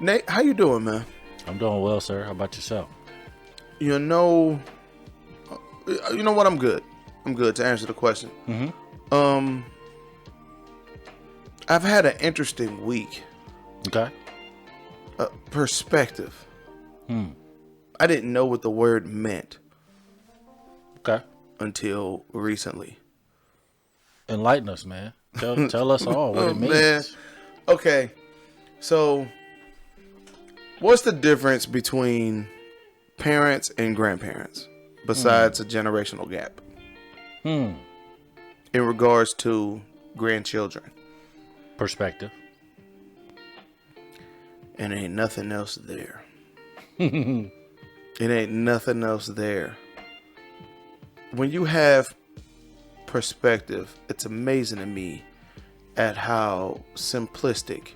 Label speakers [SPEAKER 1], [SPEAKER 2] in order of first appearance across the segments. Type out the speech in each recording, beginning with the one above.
[SPEAKER 1] Nate, how you doing, man?
[SPEAKER 2] I'm doing well, sir. How about yourself?
[SPEAKER 1] You know, you know what? I'm good. I'm good to answer the question.
[SPEAKER 2] Mm-hmm.
[SPEAKER 1] I've had an interesting week.
[SPEAKER 2] Okay.
[SPEAKER 1] Perspective. I didn't know what the word meant
[SPEAKER 2] Okay.
[SPEAKER 1] until recently.
[SPEAKER 2] Enlighten us, man. Tell us all what it means.
[SPEAKER 1] Man. Okay, so what's the difference between parents and grandparents besides a generational gap in regards to grandchildren?
[SPEAKER 2] Perspective.
[SPEAKER 1] And ain't nothing else there. It ain't nothing else there. When you have perspective, it's amazing to me at how simplistic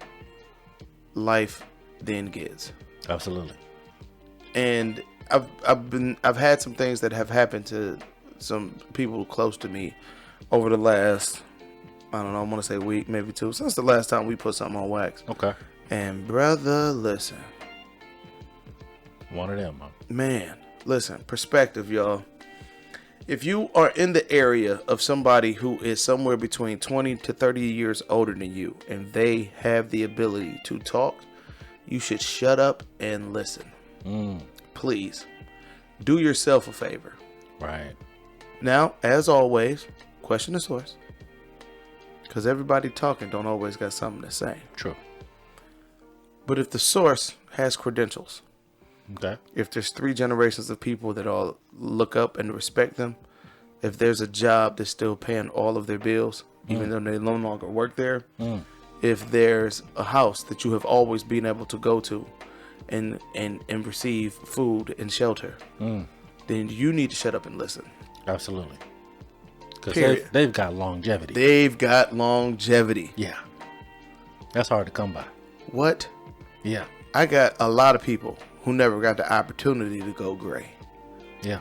[SPEAKER 1] life then gets.
[SPEAKER 2] Absolutely.
[SPEAKER 1] And I've had some things that have happened to some people close to me over the last, I don't know, I want to say week, maybe two, since the last time we put something on wax.
[SPEAKER 2] Okay.
[SPEAKER 1] And brother, listen.
[SPEAKER 2] One of them, huh?
[SPEAKER 1] Man, listen, perspective, y'all. If you are in the area of somebody who is somewhere between 20 to 30 years older than you, and they have the ability to talk, you should shut up and listen. Please, do yourself a favor.
[SPEAKER 2] Right.
[SPEAKER 1] Now, as always, question the source. Because everybody talking don't always got something to say.
[SPEAKER 2] True.
[SPEAKER 1] But if the source has credentials,
[SPEAKER 2] Okay.
[SPEAKER 1] if there's 3 generations of people that all look up and respect them, if there's a job that's still paying all of their bills, even though they no longer work there, if there's a house that you have always been able to go to and receive food and shelter, then you need to shut up and listen.
[SPEAKER 2] Absolutely. Because they've got longevity.
[SPEAKER 1] They've got longevity.
[SPEAKER 2] Yeah. That's hard to come by.
[SPEAKER 1] What?
[SPEAKER 2] Yeah.
[SPEAKER 1] I got a lot of people who never got the opportunity to go gray.
[SPEAKER 2] Yeah.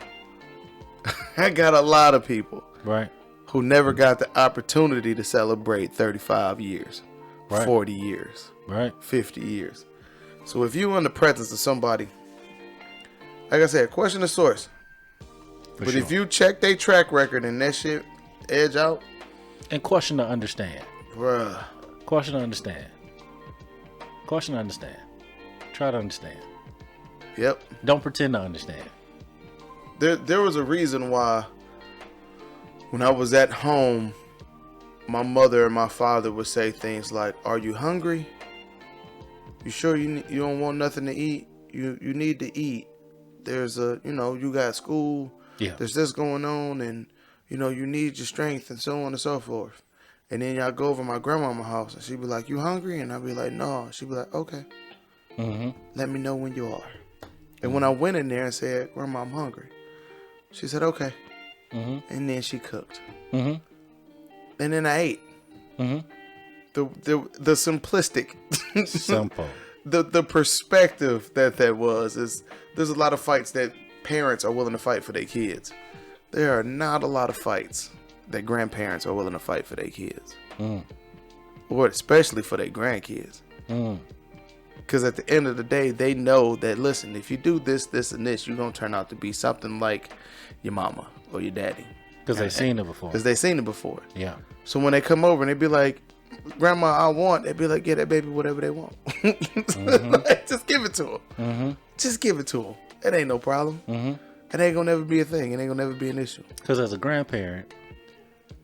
[SPEAKER 1] I got a lot of people
[SPEAKER 2] Right.
[SPEAKER 1] who never got the opportunity to celebrate 35 years,
[SPEAKER 2] Right.
[SPEAKER 1] 40 years,
[SPEAKER 2] Right.
[SPEAKER 1] 50 years. So if you're in the presence of somebody, like I said, question the source.
[SPEAKER 2] For
[SPEAKER 1] But
[SPEAKER 2] sure.
[SPEAKER 1] if you check their track record and that shit edge out,
[SPEAKER 2] And question to understand.
[SPEAKER 1] bruh,
[SPEAKER 2] Question to understand. Question to understand. Try to understand.
[SPEAKER 1] yep.
[SPEAKER 2] Don't pretend to understand.
[SPEAKER 1] There was a reason why when I was at home, my mother and my father would say things like, "Are you hungry? You sure you don't want nothing to eat? You need to eat. There's you got school.
[SPEAKER 2] Yeah.
[SPEAKER 1] There's this going on, and you need your strength and so on and so forth." And then y'all go over to my grandmama's house and she'd be like, "You hungry?" And I'd be like, "No." She'd be like, "Okay. Let me know when you are." And when I went in there and said, "Grandma, I'm hungry," she said, "Okay." And then she cooked. And then I ate. The simplistic,
[SPEAKER 2] Simple.
[SPEAKER 1] the perspective that was is there's a lot of fights that parents are willing to fight for their kids. There are not a lot of fights that grandparents are willing to fight for their kids, or especially for their grandkids. Because at the end of the day, they know that, listen, if you do this, this, and this, you're going to turn out to be something like your mama or your daddy.
[SPEAKER 2] Because they've seen it before.
[SPEAKER 1] Because they've seen it before.
[SPEAKER 2] Yeah.
[SPEAKER 1] So when they come over and they be like, "Grandma, I want," they'd be like, "Get that baby whatever they want." Like, just give it to them. Just give it to them. It ain't no problem. It ain't going to never be a thing. It ain't going to never be an issue.
[SPEAKER 2] Because as a grandparent,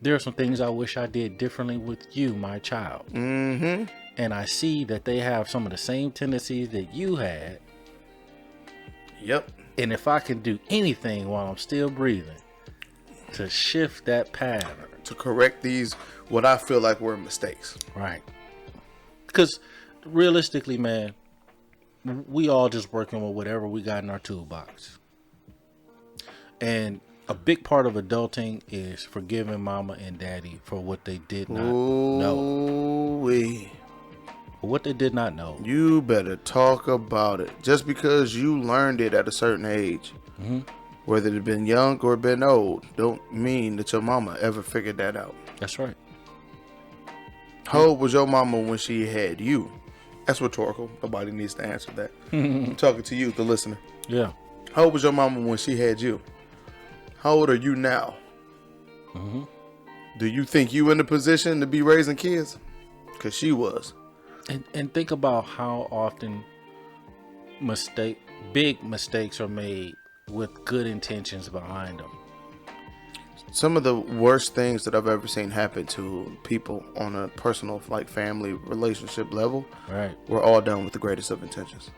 [SPEAKER 2] there are some things I wish I did differently with you, my child. And I see that they have some of the same tendencies that you had.
[SPEAKER 1] Yep.
[SPEAKER 2] And if I can do anything while I'm still breathing to shift that pattern.
[SPEAKER 1] To correct these, what I feel like were mistakes.
[SPEAKER 2] Right. Because realistically, man, we all just working with whatever we got in our toolbox. And a big part of adulting is forgiving mama and daddy for what they did not know.
[SPEAKER 1] Ooh-wee.
[SPEAKER 2] For what they did not know.
[SPEAKER 1] You better talk about it. Just because you learned it at a certain age, whether it been young or been old, don't mean that your mama ever figured that out.
[SPEAKER 2] That's right.
[SPEAKER 1] How old was your mama when she had you? That's rhetorical. Nobody needs to answer that. I'm talking to you, the listener.
[SPEAKER 2] Yeah.
[SPEAKER 1] How old was your mama when she had you? How old are you now?
[SPEAKER 2] Mm-hmm.
[SPEAKER 1] Do you think you in the position to be raising kids? Because she was.
[SPEAKER 2] And think about how often big mistakes are made with good intentions behind them.
[SPEAKER 1] Some of the worst things that I've ever seen happen to people on a personal, like family relationship level,
[SPEAKER 2] Right.
[SPEAKER 1] were all done with the greatest of intentions.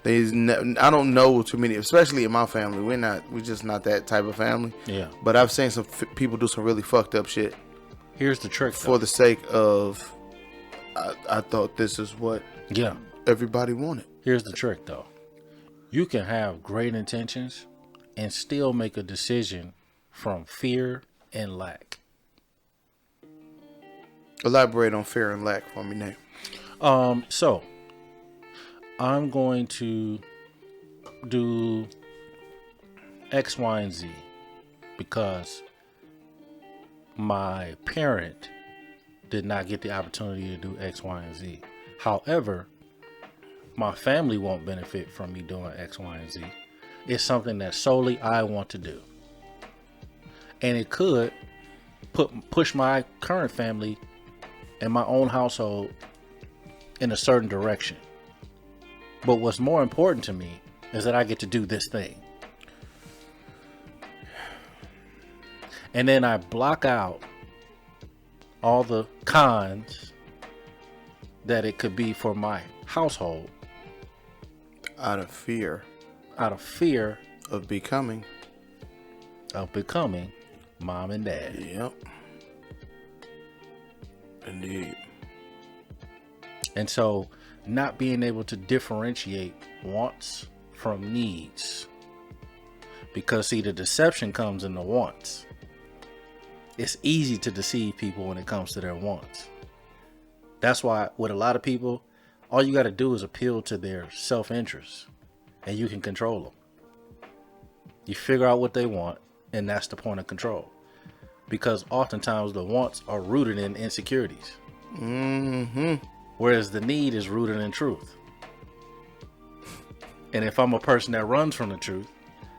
[SPEAKER 1] I don't know too many, especially in my family. We're just not that type of family.
[SPEAKER 2] Yeah.
[SPEAKER 1] But I've seen some people do some really fucked up shit
[SPEAKER 2] Here's the trick,
[SPEAKER 1] for the sake of, I thought this is what everybody wanted.
[SPEAKER 2] Here's the trick, though. You can have great intentions and still make a decision from fear and lack.
[SPEAKER 1] Elaborate on fear and lack for me, Nate.
[SPEAKER 2] So I'm going to do X, Y, and Z because my parent did not get the opportunity to do X, Y, and Z. However, my family won't benefit from me doing X, Y, and Z. It's something that solely I want to do. And it could push my current family and my own household in a certain direction. But what's more important to me is that I get to do this thing. And then I block out all the cons that it could be for my household.
[SPEAKER 1] Out of fear
[SPEAKER 2] Of
[SPEAKER 1] becoming
[SPEAKER 2] mom and dad.
[SPEAKER 1] Yep. Indeed.
[SPEAKER 2] And so not being able to differentiate wants from needs. Because see, the deception comes in the wants. It's easy to deceive people when it comes to their wants. That's why with a lot of people, all you got to do is appeal to their self-interest and you can control them. You figure out what they want, and that's the point of control. Because oftentimes the wants are rooted in insecurities.
[SPEAKER 1] Mm-hmm.
[SPEAKER 2] Whereas the need is rooted in truth. And if I'm a person that runs from the truth,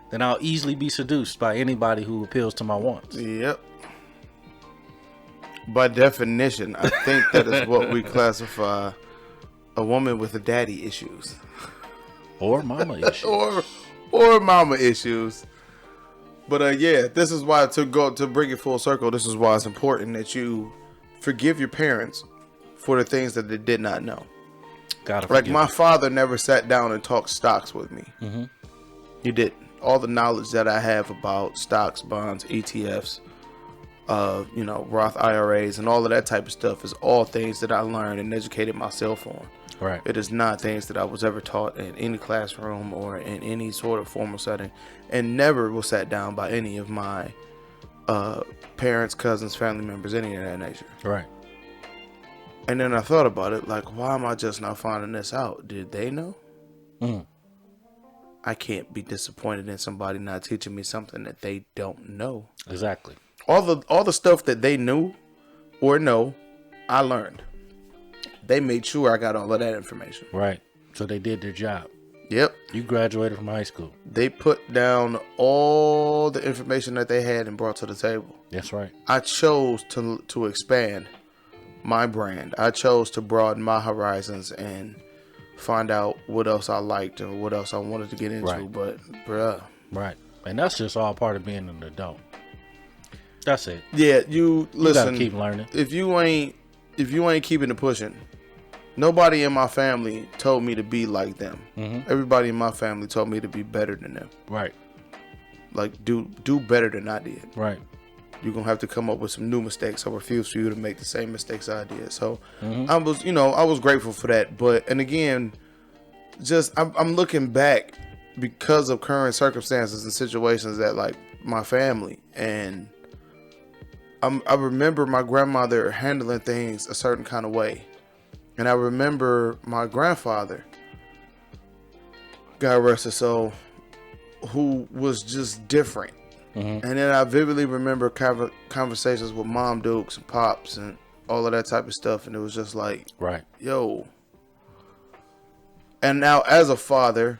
[SPEAKER 2] then I'll easily be seduced by anybody who appeals to my wants.
[SPEAKER 1] Yep. By definition, I think that is what we classify a woman with daddy issues.
[SPEAKER 2] Or mama issues.
[SPEAKER 1] or mama issues. But yeah, this is why to bring it full circle, this is why it's important that you forgive your parents for the things that they did not know. Like my father never sat down and talked stocks with me.
[SPEAKER 2] Mm-hmm.
[SPEAKER 1] He didn't. All the knowledge that I have about stocks, bonds, ETFs, Roth IRAs and all of that type of stuff is all things that I learned and educated myself on.
[SPEAKER 2] Right.
[SPEAKER 1] It is not things that I was ever taught in any classroom or in any sort of formal setting, and never was sat down by any of my parents, cousins, family members, any of that nature.
[SPEAKER 2] Right.
[SPEAKER 1] And then I thought about it, like, why am I just not finding this out? Did they know?
[SPEAKER 2] Mm.
[SPEAKER 1] I can't be disappointed in somebody not teaching me something that they don't know.
[SPEAKER 2] Exactly.
[SPEAKER 1] All the stuff that they knew or know, I learned. They made sure I got all of that information.
[SPEAKER 2] Right. So they did their job.
[SPEAKER 1] Yep.
[SPEAKER 2] You graduated from high school.
[SPEAKER 1] They put down all the information that they had and brought to the table.
[SPEAKER 2] That's right.
[SPEAKER 1] I chose to expand my brand. I chose to broaden my horizons and find out what else I liked or what else I wanted to get into.
[SPEAKER 2] Right.
[SPEAKER 1] But, bruh.
[SPEAKER 2] Right. And that's just all part of being an adult. That's it.
[SPEAKER 1] Yeah, you listen.
[SPEAKER 2] You gotta keep learning.
[SPEAKER 1] If you ain't keeping it pushing, nobody in my family told me to be like them.
[SPEAKER 2] Mm-hmm.
[SPEAKER 1] Everybody in my family told me to be better than them.
[SPEAKER 2] Right.
[SPEAKER 1] Like do better than I did.
[SPEAKER 2] Right.
[SPEAKER 1] You're gonna have to come up with some new mistakes. I refuse for you to make the same mistakes I did. So
[SPEAKER 2] Mm-hmm.
[SPEAKER 1] I was grateful for that. But and again, just I'm looking back because of current circumstances and situations that like my family, and I remember my grandmother handling things a certain kind of way. And I remember my grandfather, God rest his soul, who was just different.
[SPEAKER 2] Mm-hmm.
[SPEAKER 1] And then I vividly remember conversations with Mom Dukes and Pops and all of that type of stuff. And it was just like,
[SPEAKER 2] Right.
[SPEAKER 1] yo, And now as a father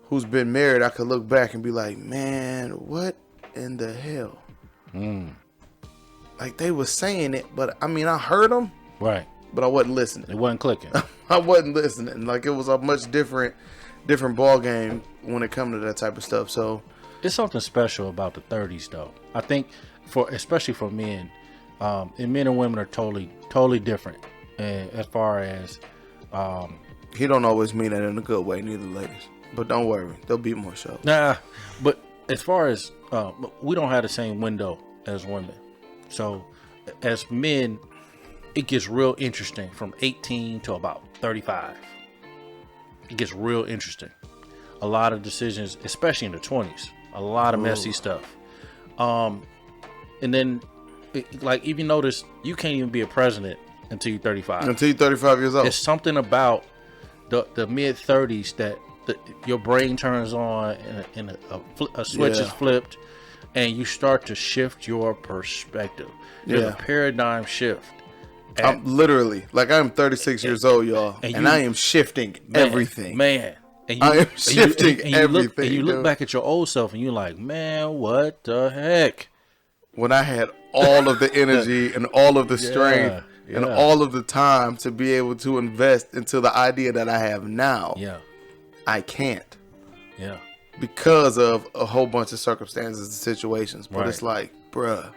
[SPEAKER 1] who's been married, I could look back and be like, man, what in the hell? Like, they was saying it, but I mean, I heard them,
[SPEAKER 2] Right.
[SPEAKER 1] but I wasn't listening.
[SPEAKER 2] It wasn't clicking.
[SPEAKER 1] I wasn't listening. Like, it was a much different ball game when it comes to that type of stuff. So
[SPEAKER 2] It's something special about the 30s, though. I think, especially for men, and men and women are totally different. And as far as
[SPEAKER 1] he don't always mean that in a good way, neither ladies. But don't worry, there'll be more shows.
[SPEAKER 2] But as far as we don't have the same window as women. So as men, it gets real interesting from 18 to about 35. It gets real interesting. A lot of decisions, especially in the 20s, a lot of messy stuff. And then, like, if you notice, you can't even be a president until you're 35.
[SPEAKER 1] Until you're 35 years old.
[SPEAKER 2] There's something about the mid 30s that your brain turns on and a switch is flipped, and you start to shift your perspective. There's a paradigm shift.
[SPEAKER 1] I'm literally, like, I'm 36 years old, y'all, and I am shifting everything.
[SPEAKER 2] Man. And
[SPEAKER 1] I am shifting everything.
[SPEAKER 2] And you look back at your old self and you're like, man, what the heck?
[SPEAKER 1] When I had all of the energy and all of the strength and all of the time to be able to invest into the idea that I have now, I can't.
[SPEAKER 2] Yeah.
[SPEAKER 1] Because of a whole bunch of circumstances and situations. But it's like, bruh,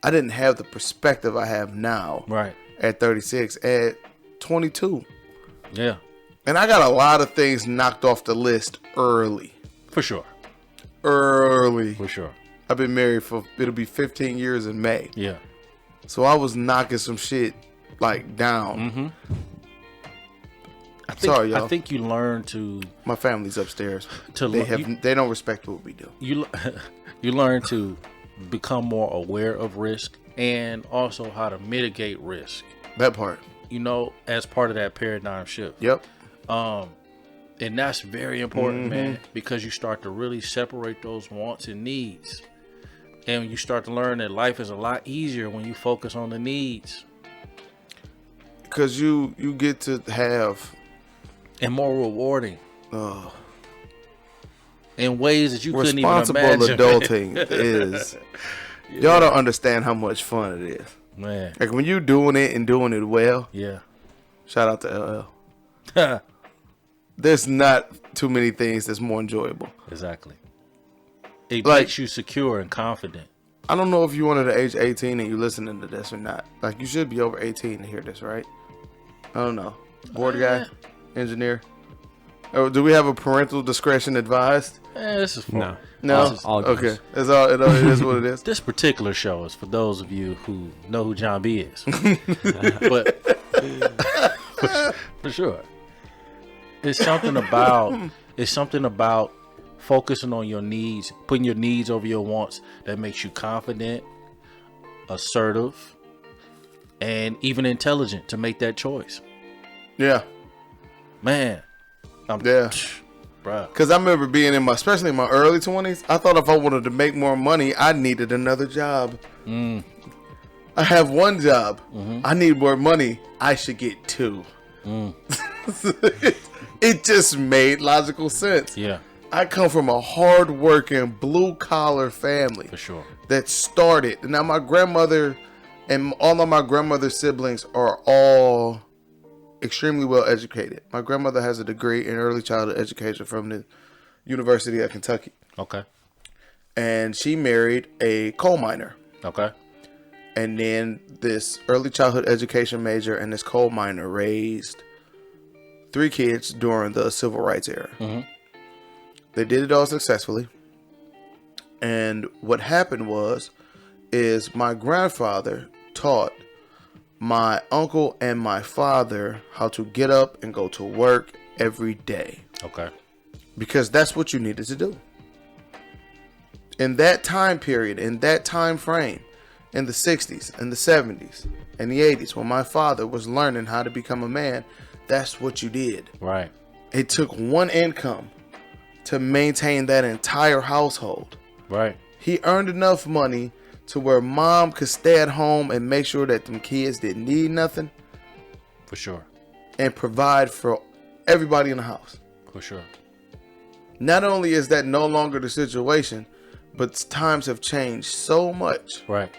[SPEAKER 1] I didn't have the perspective I have now.
[SPEAKER 2] Right.
[SPEAKER 1] At 36, at 22.
[SPEAKER 2] Yeah.
[SPEAKER 1] And I got a lot of things knocked off the list early.
[SPEAKER 2] For sure.
[SPEAKER 1] Early.
[SPEAKER 2] For sure.
[SPEAKER 1] I've been married it'll be 15 years in May.
[SPEAKER 2] Yeah.
[SPEAKER 1] So I was knocking some shit, like, down.
[SPEAKER 2] Mm-hmm.
[SPEAKER 1] Sorry, y'all.
[SPEAKER 2] I think you learn to...
[SPEAKER 1] My family's upstairs. They don't respect what we do.
[SPEAKER 2] You learn to become more aware of risk and also how to mitigate risk.
[SPEAKER 1] That part.
[SPEAKER 2] You know, as part of that paradigm shift.
[SPEAKER 1] Yep.
[SPEAKER 2] And that's very important, man, because you start to really separate those wants and needs. And you start to learn that life is a lot easier when you focus on the needs.
[SPEAKER 1] Because you get to have...
[SPEAKER 2] And more rewarding. In ways that you couldn't even imagine.
[SPEAKER 1] Responsible adulting is... Y'all don't understand how much fun it is.
[SPEAKER 2] Man.
[SPEAKER 1] Like, when you're doing it and doing it well.
[SPEAKER 2] Yeah.
[SPEAKER 1] Shout out to LL. There's not too many things that's more enjoyable.
[SPEAKER 2] Exactly. It makes you secure and confident.
[SPEAKER 1] I don't know if you're under the age 18 and you're listening to this or not. Like, you should be over 18 to hear this, right? I don't know. Board guy? Engineer? Oh, do we have a parental discretion advised?
[SPEAKER 2] This is fun.
[SPEAKER 1] No? Okay. It is what it is.
[SPEAKER 2] This particular show is for those of you who know who John B is. But for sure. It's something about focusing on your needs, putting your needs over your wants that makes you confident, assertive, and even intelligent to make that choice.
[SPEAKER 1] Yeah.
[SPEAKER 2] Man.
[SPEAKER 1] Bruh. Because I remember being especially in my early 20s, I thought if I wanted to make more money, I needed another job. I have one job. I need more money. I should get two. It just made logical sense.
[SPEAKER 2] Yeah.
[SPEAKER 1] I come from a hard-working, blue-collar family.
[SPEAKER 2] For sure.
[SPEAKER 1] That started. Now, my grandmother and all of my grandmother's siblings are all extremely well educated. My grandmother has a degree in early childhood education from the University of Kentucky.
[SPEAKER 2] Okay.
[SPEAKER 1] And she married a coal miner.
[SPEAKER 2] Okay.
[SPEAKER 1] And then this early childhood education major and this coal miner raised 3 kids during the civil rights era. They did it all successfully. And what happened is my grandfather taught my uncle and my father how to get up and go to work every day.
[SPEAKER 2] Okay.
[SPEAKER 1] Because that's what you needed to do. In that time period, in that time frame, in the 60s, and the 70s, and the 80s, when my father was learning how to become a man, that's what you did.
[SPEAKER 2] Right.
[SPEAKER 1] It took one income to maintain that entire household.
[SPEAKER 2] Right.
[SPEAKER 1] He earned enough money to where mom could stay at home and make sure that them kids didn't need nothing.
[SPEAKER 2] For sure.
[SPEAKER 1] And provide for everybody in the house.
[SPEAKER 2] For sure.
[SPEAKER 1] Not only is that no longer the situation, but times have changed so much.
[SPEAKER 2] Right.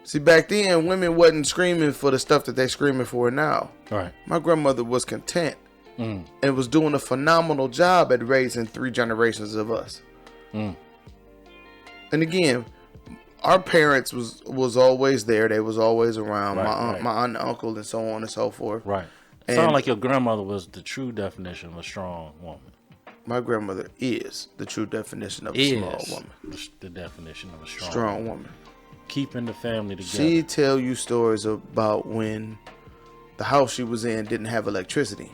[SPEAKER 1] See, back then, women wasn't screaming for the stuff that they screaming for now.
[SPEAKER 2] Right.
[SPEAKER 1] My grandmother was content and was doing a phenomenal job at raising 3 generations of us. And again, our parents was always there. They was always around.
[SPEAKER 2] Right,
[SPEAKER 1] my aunt and uncle and so on and so forth.
[SPEAKER 2] Right.
[SPEAKER 1] And
[SPEAKER 2] Sound like your grandmother was the true definition of a strong woman.
[SPEAKER 1] my grandmother is the true definition of a small woman.
[SPEAKER 2] The definition of a
[SPEAKER 1] Strong woman.
[SPEAKER 2] Keeping the family together.
[SPEAKER 1] She tell you stories about when the house she was in didn't have electricity.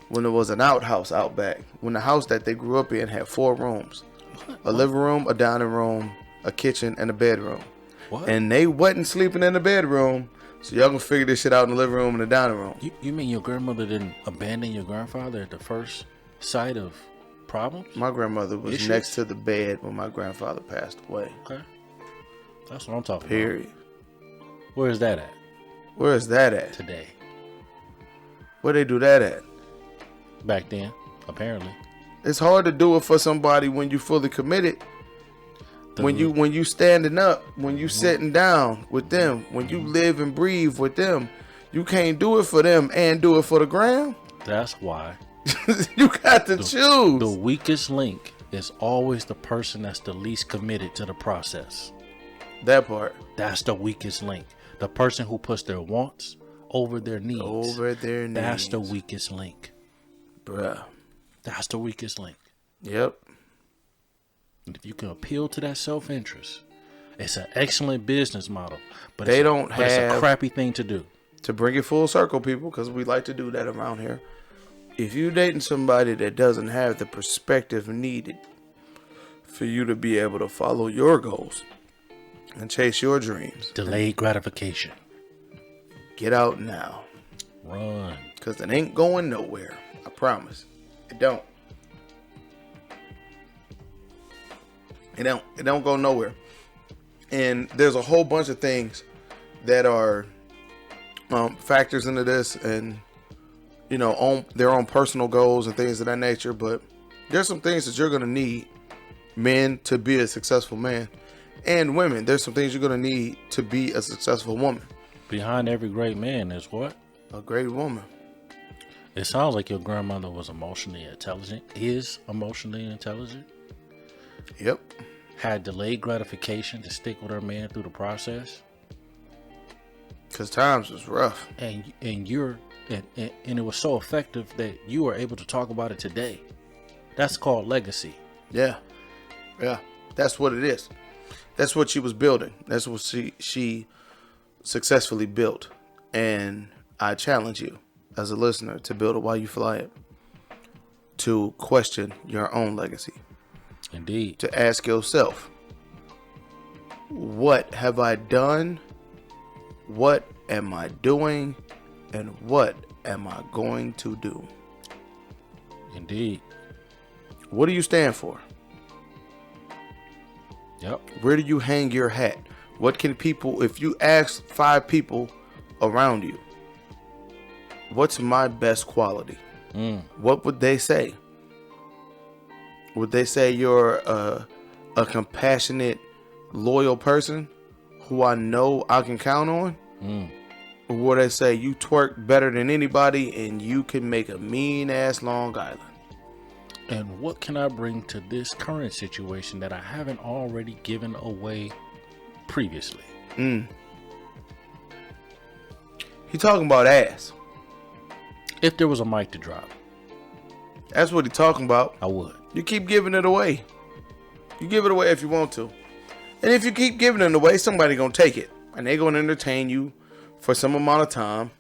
[SPEAKER 1] When there was an outhouse out back. When the house that they grew up in had 4 rooms. A living room, a dining room, a kitchen, and a bedroom.
[SPEAKER 2] What?
[SPEAKER 1] And they wasn't sleeping in the bedroom. So y'all gonna figure this shit out in the living room and the dining room.
[SPEAKER 2] You mean your grandmother didn't abandon your grandfather at the first sight of problems?
[SPEAKER 1] My grandmother was
[SPEAKER 2] Issues?
[SPEAKER 1] next to the bed when my grandfather passed away.
[SPEAKER 2] Okay. That's what I'm talking
[SPEAKER 1] Period.
[SPEAKER 2] about. Where is that at
[SPEAKER 1] Where is that at?
[SPEAKER 2] today?
[SPEAKER 1] Where they do that at?
[SPEAKER 2] Back then, apparently.
[SPEAKER 1] It's hard to do it for somebody when you fully committed. When you standing up, when you sitting down with them, when you live and breathe with them, you can't do it for them and do it for the gram.
[SPEAKER 2] That's why
[SPEAKER 1] You got to choose.
[SPEAKER 2] the weakest link is always the person that's the least committed to the process.
[SPEAKER 1] That part.
[SPEAKER 2] That's the weakest link. The person who puts their wants over their needs.
[SPEAKER 1] Over their needs.
[SPEAKER 2] That's the weakest link.
[SPEAKER 1] Bruh.
[SPEAKER 2] That's the weakest link.
[SPEAKER 1] Yep.
[SPEAKER 2] And if you can appeal to that self-interest, it's an excellent business model. But
[SPEAKER 1] They
[SPEAKER 2] it's
[SPEAKER 1] don't
[SPEAKER 2] but it's a
[SPEAKER 1] have-
[SPEAKER 2] crappy thing to do.
[SPEAKER 1] To bring it full circle, people, because we like to do that around here. If you dating somebody that doesn't have the perspective needed for you to be able to follow your goals and chase your dreams,
[SPEAKER 2] Delayed gratification.
[SPEAKER 1] get out now.
[SPEAKER 2] Run.
[SPEAKER 1] Because it ain't going nowhere. I promise. It don't. It don't go nowhere. And there's a whole bunch of things that are factors into this, and on their own personal goals and things of that nature. But there's some things that you're gonna need, men, to be a successful man, and women. There's some things you're gonna need to be a successful woman.
[SPEAKER 2] Behind every great man is what?
[SPEAKER 1] A great woman.
[SPEAKER 2] It sounds like your grandmother was emotionally intelligent. Is emotionally intelligent.
[SPEAKER 1] Yep.
[SPEAKER 2] Had delayed gratification to stick with her man through the process.
[SPEAKER 1] Because times was rough.
[SPEAKER 2] And it was so effective that you were able to talk about it today. That's called legacy.
[SPEAKER 1] Yeah. That's what it is. That's what she was building. That's what she successfully built. And I challenge you as a listener to build it while you fly it. To question your own legacy.
[SPEAKER 2] Indeed.
[SPEAKER 1] To ask yourself, what have I done? What am I doing? And what am I going to do?
[SPEAKER 2] Indeed.
[SPEAKER 1] What do you stand for?
[SPEAKER 2] Yep.
[SPEAKER 1] Where do you hang your hat? What can people, if you ask 5 people around you, what's my best quality? What would they say? Would they say you're a compassionate, loyal person who I know I can count on? Or would they say you twerk better than anybody and you can make a mean ass Long Island?
[SPEAKER 2] And what can I bring to this current situation that I haven't already given away previously?
[SPEAKER 1] He talking about ass.
[SPEAKER 2] If there was a mic to drop,
[SPEAKER 1] That's what he talking about.
[SPEAKER 2] I would.
[SPEAKER 1] You keep giving it away. You give it away if you want to. And if you keep giving it away, somebody gonna take it. And they gonna entertain you for some amount of time.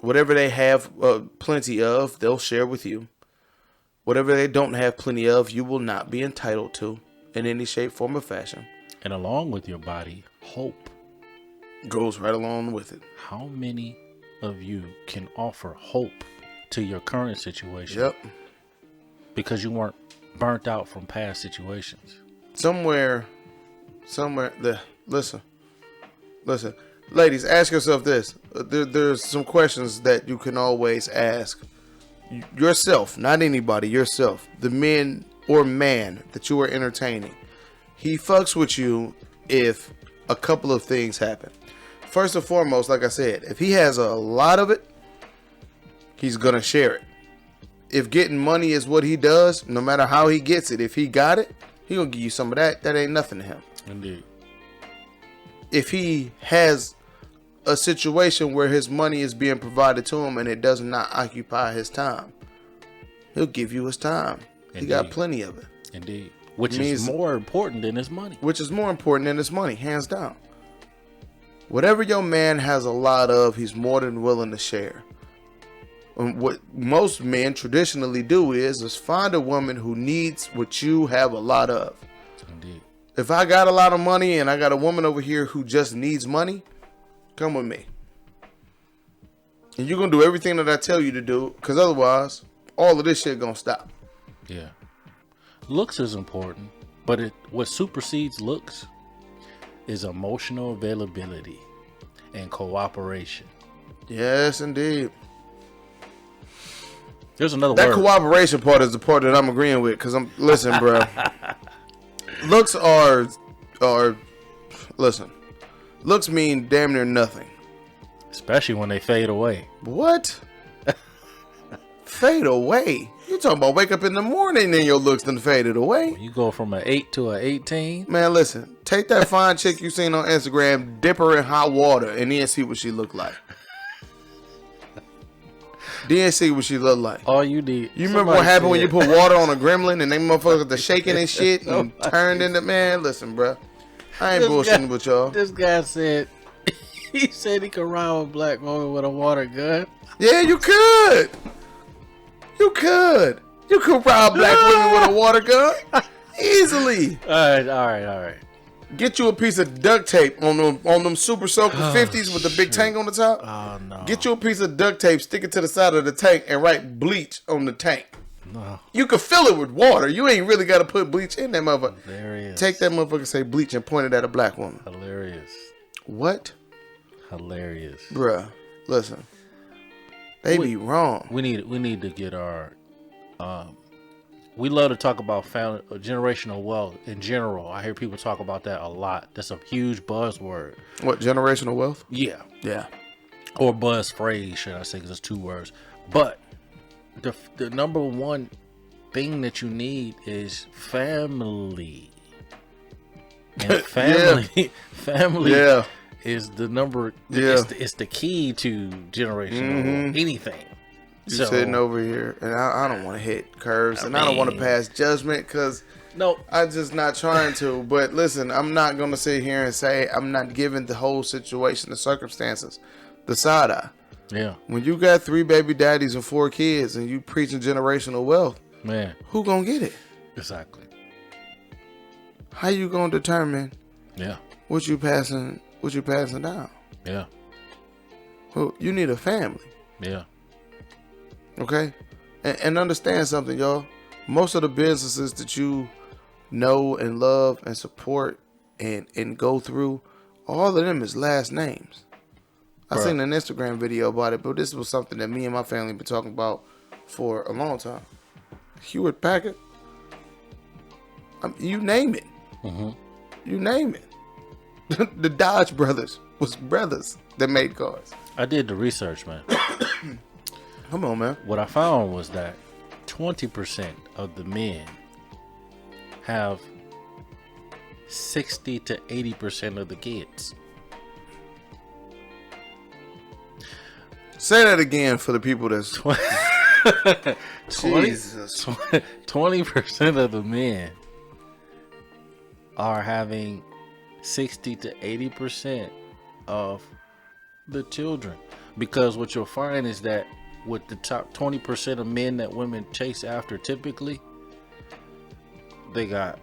[SPEAKER 1] Whatever they have plenty of, they'll share with you. Whatever they don't have plenty of, you will not be entitled to in any shape, form, or fashion.
[SPEAKER 2] And along with your body, hope.
[SPEAKER 1] Goes right along with it.
[SPEAKER 2] How many of you can offer hope to your current situation?
[SPEAKER 1] Yep.
[SPEAKER 2] Because you weren't burnt out from past situations.
[SPEAKER 1] Somewhere, listen. Ladies, ask yourself this. There's some questions that you can always ask yourself, not anybody, yourself, the men or man that you are entertaining, he fucks with you if a couple of things happen. First and foremost, like I said, if he has a lot of it, he's gonna share it. If getting money is what he does, no matter how he gets it, if he got it, he gonna give you some of that. That ain't nothing to him.
[SPEAKER 2] Indeed.
[SPEAKER 1] If he has a situation where his money is being provided to him and it does not occupy his time, he'll give you his time.
[SPEAKER 2] Indeed.
[SPEAKER 1] He got plenty of it.
[SPEAKER 2] Indeed. Which is more important than his money.
[SPEAKER 1] Which is more important than his money, hands down. Whatever your man has a lot of, he's more than willing to share. And what most men traditionally do is find a woman who needs what you have a lot of.
[SPEAKER 2] Indeed.
[SPEAKER 1] If I got a lot of money and I got a woman over here who just needs money, come with me. And you're going to do everything that I tell you to do, because otherwise, all of this shit going to stop.
[SPEAKER 2] Yeah. Looks is important, but what supersedes looks is emotional availability and cooperation.
[SPEAKER 1] Yes, indeed.
[SPEAKER 2] There's another
[SPEAKER 1] that
[SPEAKER 2] word.
[SPEAKER 1] Cooperation part is the part that I'm agreeing with, because listen, bro. Looks looks mean damn near nothing.
[SPEAKER 2] Especially when they fade away.
[SPEAKER 1] What? Fade away? You talking about wake up in the morning and your looks done faded away?
[SPEAKER 2] When you go from an 8 to an 18.
[SPEAKER 1] Man, listen. Take that fine chick you seen on Instagram, dip her in hot water, and then see what she look like. Then see what she look like.
[SPEAKER 2] All you need.
[SPEAKER 1] You remember what happened when you put water on a gremlin and they motherfuckers are shaking and shit and turned into, man, listen, bro. I ain't bullshitting with y'all.
[SPEAKER 2] This guy said, he said he could ride with a black woman with a water gun.
[SPEAKER 1] Yeah, you could. You could. You could rob black women with a water gun. Easily.
[SPEAKER 2] All right.
[SPEAKER 1] Get you a piece of duct tape on them Super Soaker 50s with the big tank on the top.
[SPEAKER 2] Oh, no.
[SPEAKER 1] Get you a piece of duct tape, stick it to the side of the tank, and write bleach on the tank.
[SPEAKER 2] No.
[SPEAKER 1] You can fill it with water. You ain't really got to put bleach in that motherfucker.
[SPEAKER 2] Hilarious.
[SPEAKER 1] Take that motherfucker, say bleach, and point it at a black woman.
[SPEAKER 2] Hilarious.
[SPEAKER 1] What?
[SPEAKER 2] Hilarious.
[SPEAKER 1] Bruh, listen. They be wrong.
[SPEAKER 2] We need to get our... we love to talk about generational wealth in general. I hear people talk about that a lot. That's a huge buzzword.
[SPEAKER 1] What, generational wealth?
[SPEAKER 2] Yeah.
[SPEAKER 1] Yeah.
[SPEAKER 2] Or buzz phrase, should I say, because it's 2 words. But the number one thing that you need is family. And family, family is the number. Yeah. It's the key to generational anything.
[SPEAKER 1] You're sitting over here, and I don't want to hit curves, I don't want to pass judgment, because I'm just not trying to. But listen, I'm not going to sit here and say I'm not giving the whole situation, the circumstances, the side eye.
[SPEAKER 2] Yeah.
[SPEAKER 1] When you got 3 baby daddies and 4 kids, and you preaching generational wealth,
[SPEAKER 2] man,
[SPEAKER 1] who gonna get it?
[SPEAKER 2] Exactly.
[SPEAKER 1] How you gonna determine?
[SPEAKER 2] Yeah.
[SPEAKER 1] What you passing down?
[SPEAKER 2] Yeah.
[SPEAKER 1] Well, you need a family.
[SPEAKER 2] Yeah.
[SPEAKER 1] Okay? And understand something, y'all. Most of the businesses that you know and love and support and go through, all of them is last names. I seen an Instagram video about it, but this was something that me and my family been talking about for a long time. Hewitt Packard. You name it. Mm-hmm. You name it. The Dodge brothers was brothers that made cars.
[SPEAKER 2] I did the research, man.
[SPEAKER 1] Come on, man.
[SPEAKER 2] What I found was that 20% of the men have 60 to 80% of the kids.
[SPEAKER 1] Say that again for the people that's...
[SPEAKER 2] 20% of the men are having 60 to 80% of the children. Because what you'll find is that with the top 20% of men that women chase after, typically, they got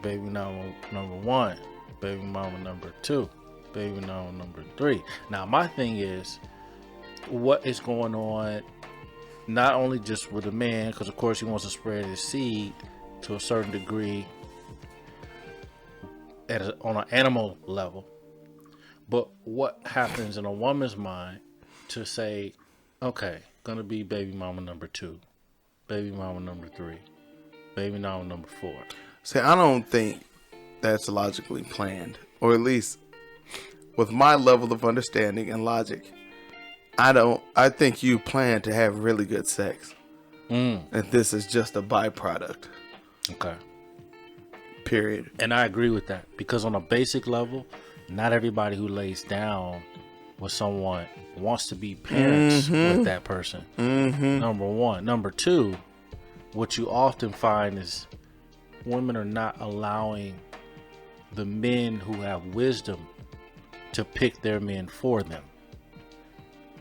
[SPEAKER 2] baby mama number 1, baby mama number 2, baby mama number 3. Now, my thing is, what is going on, not only just with a man, because of course he wants to spread his seed to a certain degree on an animal level, but what happens in a woman's mind to say, okay, gonna be baby mama number 2, baby mama number 3, baby mama number 4.
[SPEAKER 1] See, I don't think that's logically planned, or at least with my level of understanding and logic, I think you plan to have really good sex. And this is just a byproduct.
[SPEAKER 2] Okay.
[SPEAKER 1] Period.
[SPEAKER 2] And I agree with that, because on a basic level, not everybody who lays down with someone wants to be parents with that person. Number one. Number two, what you often find is women are not allowing the men who have wisdom to pick their men for them.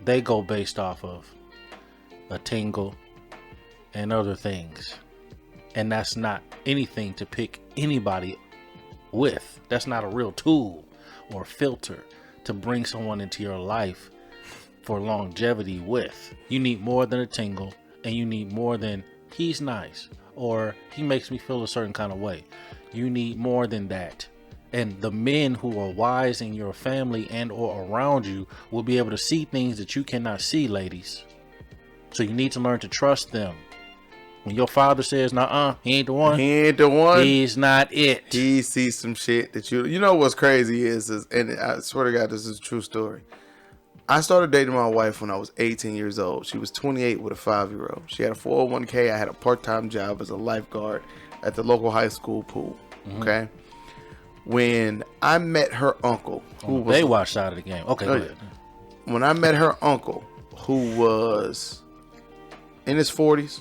[SPEAKER 2] They go based off of a tingle and other things. And that's not anything to pick anybody with. That's not a real tool or filter to bring someone into your life for longevity with. You need more than a tingle, and you need more than he's nice or he makes me feel a certain kind of way. You need more than that. And the men who are wise in your family and or around you will be able to see things that you cannot see, ladies. So you need to learn to trust them. When your father says, "Nuh-uh, he ain't the one,"
[SPEAKER 1] he ain't the one.
[SPEAKER 2] He's not it.
[SPEAKER 1] He sees some shit that you know what's crazy is, and I swear to God, this is a true story. I started dating my wife when I was 18 years old. She was 28 with a 5-year-old. She had a 401k. I had a part-time job as a lifeguard at the local high school pool. Okay. When I met her uncle, who was
[SPEAKER 2] Baywatch side of the game. Okay, go ahead.
[SPEAKER 1] When I met her uncle, who was in his 40s,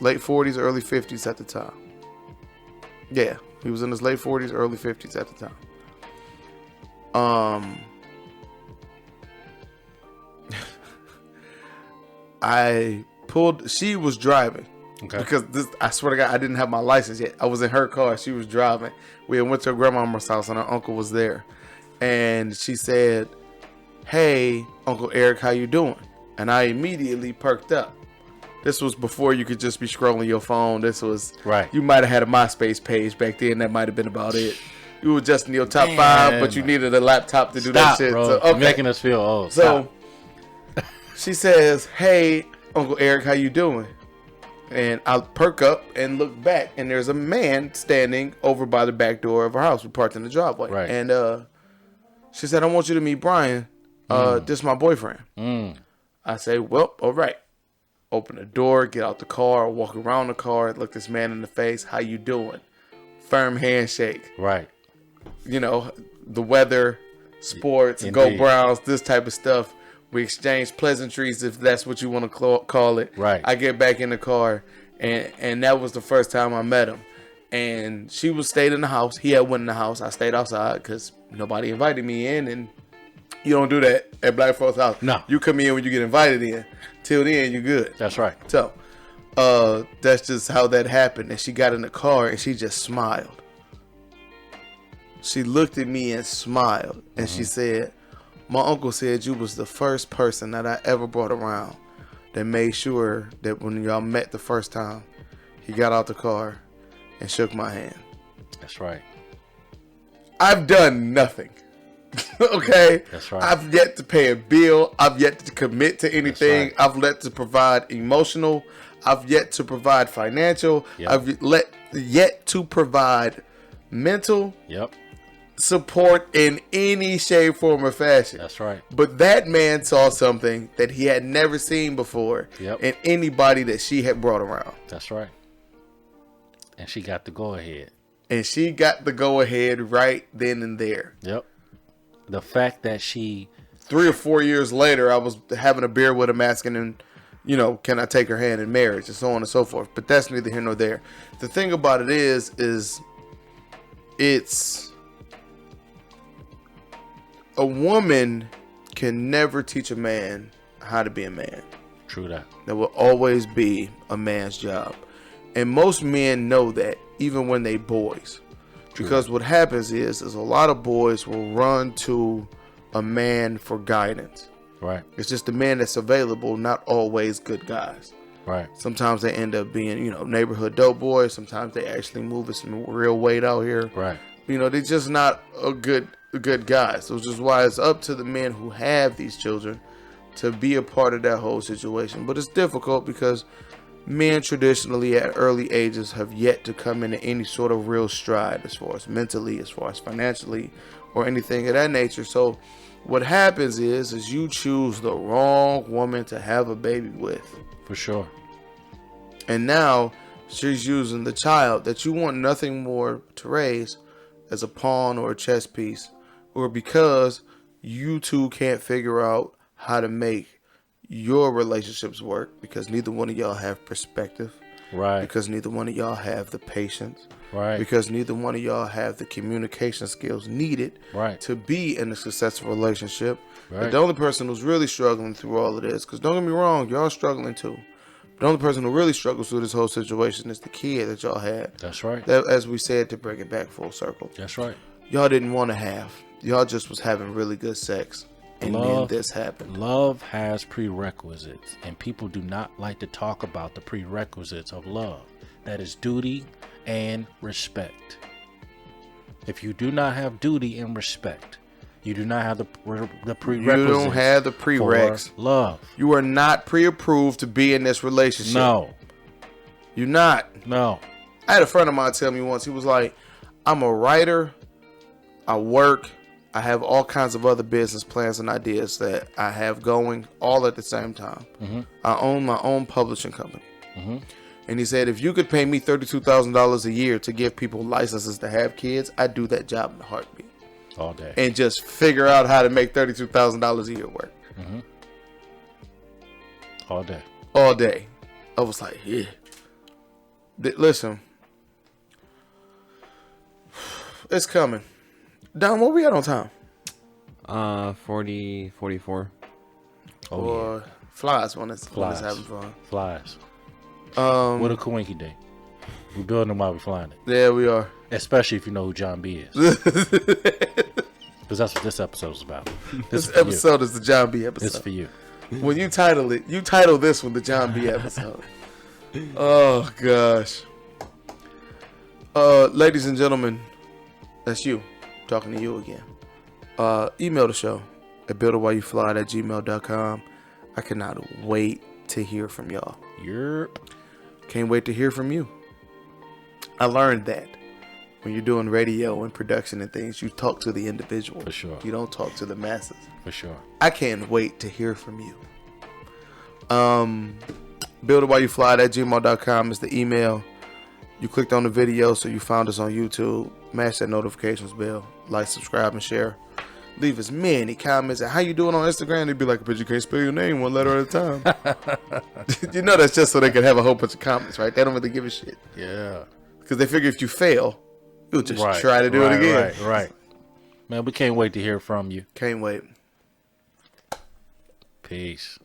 [SPEAKER 1] late 40s, early 50s at the time. Yeah, he was in his late 40s, early 50s at the time. She was driving.
[SPEAKER 2] Okay.
[SPEAKER 1] Because I swear to God, I didn't have my license yet. I was in her car. She was driving. We had went to her grandmama's house and her uncle was there. And she said, "Hey, Uncle Eric, how you doing?" And I immediately perked up. This was before you could just be scrolling your phone. This was,
[SPEAKER 2] right.
[SPEAKER 1] You might have had a MySpace page back then. That might have been about it. You were just in your top 5, but you needed a laptop to do that shit.
[SPEAKER 2] Bro.
[SPEAKER 1] So, okay.
[SPEAKER 2] You're making us feel old.
[SPEAKER 1] So she says, "Hey, Uncle Eric, how you doing?" And I perk up and look back, and there's a man standing over by the back door of our house. We parked in the driveway.
[SPEAKER 2] Right.
[SPEAKER 1] And she said, "I want you to meet Brian. This is my boyfriend." I say, "Well, all right." Open the door, get out the car, walk around the car, look this man in the face. "How you doing?" Firm handshake.
[SPEAKER 2] Right.
[SPEAKER 1] You know, the weather, sports,
[SPEAKER 2] Indeed.
[SPEAKER 1] Go Browns, this type of stuff. We exchange pleasantries, if that's what you want to call it.
[SPEAKER 2] Right.
[SPEAKER 1] I get back in the car, and that was the first time I met him. And she stayed in the house. He had went in the house. I stayed outside because nobody invited me in, and you don't do that at Black folks' house.
[SPEAKER 2] No.
[SPEAKER 1] You come in when you get invited in. Till then, you're good.
[SPEAKER 2] That's right.
[SPEAKER 1] So, that's just how that happened. And she got in the car, and she just smiled. She looked at me and smiled, and she said, "My uncle said you was the first person that I ever brought around that made sure that when y'all met the first time, he got out the car and shook my hand."
[SPEAKER 2] That's right.
[SPEAKER 1] I've done nothing. Okay?
[SPEAKER 2] That's right.
[SPEAKER 1] I've yet to pay a bill. I've yet to commit to anything.
[SPEAKER 2] Right.
[SPEAKER 1] I've yet to provide emotional. I've yet to provide financial.
[SPEAKER 2] Yep.
[SPEAKER 1] I've yet to provide mental
[SPEAKER 2] Yep.
[SPEAKER 1] support in any shape, form, or fashion.
[SPEAKER 2] That's right.
[SPEAKER 1] But that man saw something that he had never seen before
[SPEAKER 2] Yep.
[SPEAKER 1] in anybody that she had brought around.
[SPEAKER 2] That's right. And she got the go ahead.
[SPEAKER 1] And she got the go ahead right then and there.
[SPEAKER 2] Yep. The fact that she
[SPEAKER 1] 3 or 4 years later, I was having a beer with him asking him, you know, can I take her hand in marriage and so on and so forth. But that's neither here nor there. The thing about it is it's a woman can never teach a man how to be a man.
[SPEAKER 2] True that.
[SPEAKER 1] That will always be a man's job. And most men know that, even when they boys. Because what happens is a lot of boys will run to a man for guidance.
[SPEAKER 2] Right.
[SPEAKER 1] It's just the man that's available, not always good guys.
[SPEAKER 2] Right.
[SPEAKER 1] Sometimes they end up being, you know, neighborhood dope boys. Sometimes they actually moving some real weight out here.
[SPEAKER 2] Right.
[SPEAKER 1] You know, they're just not a good guy. So which is why it's up to the men who have these children to be a part of that whole situation. But it's difficult because men traditionally at early ages have yet to come into any sort of real stride as far as mentally, as far as financially, or anything of that nature. So what happens is you choose the wrong woman to have a baby with.
[SPEAKER 2] For sure.
[SPEAKER 1] And now she's using the child that you want nothing more to raise as a pawn or a chess piece, or because you two can't figure out how to make your relationships work because neither one of y'all have perspective.
[SPEAKER 2] Right.
[SPEAKER 1] Because neither one of y'all have the patience.
[SPEAKER 2] Right.
[SPEAKER 1] Because neither one of y'all have the communication skills needed
[SPEAKER 2] Right.
[SPEAKER 1] to be in a successful relationship.
[SPEAKER 2] Right.
[SPEAKER 1] And the only person who's really struggling through all of this, because don't get me wrong, y'all struggling too. The only person who really struggles through this whole situation is the kid that y'all had.
[SPEAKER 2] That's right.
[SPEAKER 1] That, as we said, to bring it back full circle.
[SPEAKER 2] That's right.
[SPEAKER 1] Y'all didn't want to have. Y'all just was having really good sex. And then this happened.
[SPEAKER 2] Love has prerequisites, and people do not like to talk about the prerequisites of love. That is duty and respect. If you do not have duty and respect, you do not have the prerequisites.
[SPEAKER 1] You don't have the prereqs.
[SPEAKER 2] For love.
[SPEAKER 1] You are not pre-approved to be in this relationship.
[SPEAKER 2] No.
[SPEAKER 1] You're not.
[SPEAKER 2] No.
[SPEAKER 1] I had a friend of mine tell me once, he was like, I'm a writer, I work, I have all kinds of other business plans and ideas that I have going all at the same time.
[SPEAKER 2] Mm-hmm.
[SPEAKER 1] I own my own publishing company.
[SPEAKER 2] Mm-hmm.
[SPEAKER 1] And he said, if you could pay me $32,000 a year to give people licenses to have kids, I'd do that job in a heartbeat.
[SPEAKER 2] All day.
[SPEAKER 1] And just figure out how to make $32,000 a year work.
[SPEAKER 2] Mm-hmm. All day.
[SPEAKER 1] All day. I was like, yeah. Listen. It's coming. Don, what we at on time?
[SPEAKER 3] 44.
[SPEAKER 2] Oh,
[SPEAKER 1] Or
[SPEAKER 2] yeah.
[SPEAKER 1] flies when it's
[SPEAKER 2] Flies.
[SPEAKER 1] having fun.
[SPEAKER 2] Flies. What a coinky day. We're building them while we're flying it.
[SPEAKER 1] Yeah, we are.
[SPEAKER 2] Especially if you know who John B is. Because that's what this episode is about.
[SPEAKER 1] This episode is the John B episode.
[SPEAKER 2] It's for you.
[SPEAKER 1] When you title it, you title this one the John B episode. Oh, gosh. Ladies and gentlemen, that's you. Talking to you again. Email the show at BWYF@gmail.com. I cannot wait to hear from y'all.
[SPEAKER 2] Yerp.
[SPEAKER 1] Can't wait to hear from you. I learned that when you're doing radio and production and things, you talk to the individual.
[SPEAKER 2] For sure.
[SPEAKER 1] You don't talk to the masses.
[SPEAKER 2] For sure.
[SPEAKER 1] I can't wait to hear from you. BuildItWhileYouFly@gmail.com is the email. You clicked on the video, so you found us on YouTube. Mash that notifications bell. Like, subscribe, and share. Leave us many comments. And how you doing on Instagram? They'd be like, but you can't spell your name one letter at a time. You know that's just so they can have a whole bunch of comments, right? They don't really give a shit.
[SPEAKER 2] Yeah.
[SPEAKER 1] Because they figure if you fail, you'll just try to do it again.
[SPEAKER 2] Right. Man, we can't wait to hear from you.
[SPEAKER 1] Can't wait.
[SPEAKER 2] Peace.